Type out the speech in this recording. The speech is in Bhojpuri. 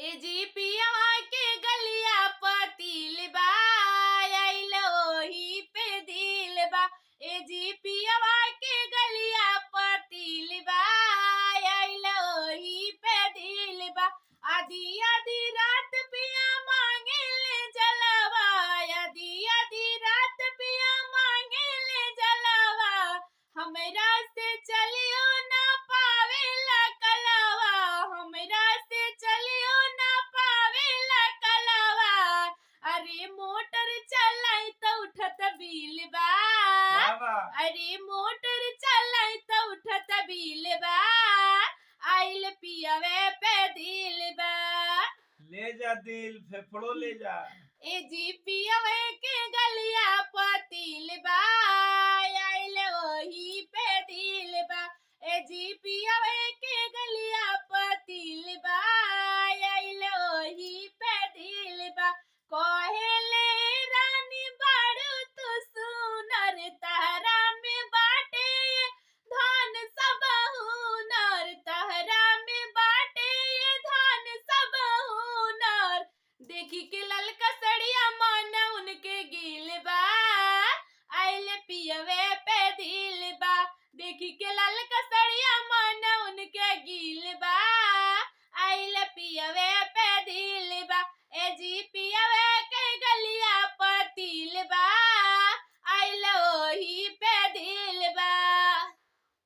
ए जी पियवा के गलिया पतिल बा, आइल ओही पे दिल बा। ए जी पियवा के गलिया पतिल बा, आइल ओही पे दिल बा। आधी आधी रात पिया मांगे ले जलवा, आधी आधी रात पिया मांगे ले जलवा। हमरा से चलियो ना पावेला कलवा, हमरा से चलियो ना पावेला कलवा। अरे मोटर चलाई तो उठत बिल बा, अरे मोटर चलाई तो उठत बिल बा। आइल पियवे पे दिल बा। ले जा दिल फेफड़ो ले जा। ए जी पियवे के गलिया पतिल बा, आइल ओही पे दिल बा। ए जी पियवे के गलिया पतिल बा, आइल ओही पे दिल बा। कहेले रानी बारू तू सुनर, तहरा में बाटे धान सब हुनर, तहरा में बाटे धान सब हुनर। देखी के ललका सड़िया मन उनके गिल बा, आइल पियवे पे दिल बा। देखी के ललका सड़िया मन उनके गिल बा, आइल पियवे पे दिल बा। ए जी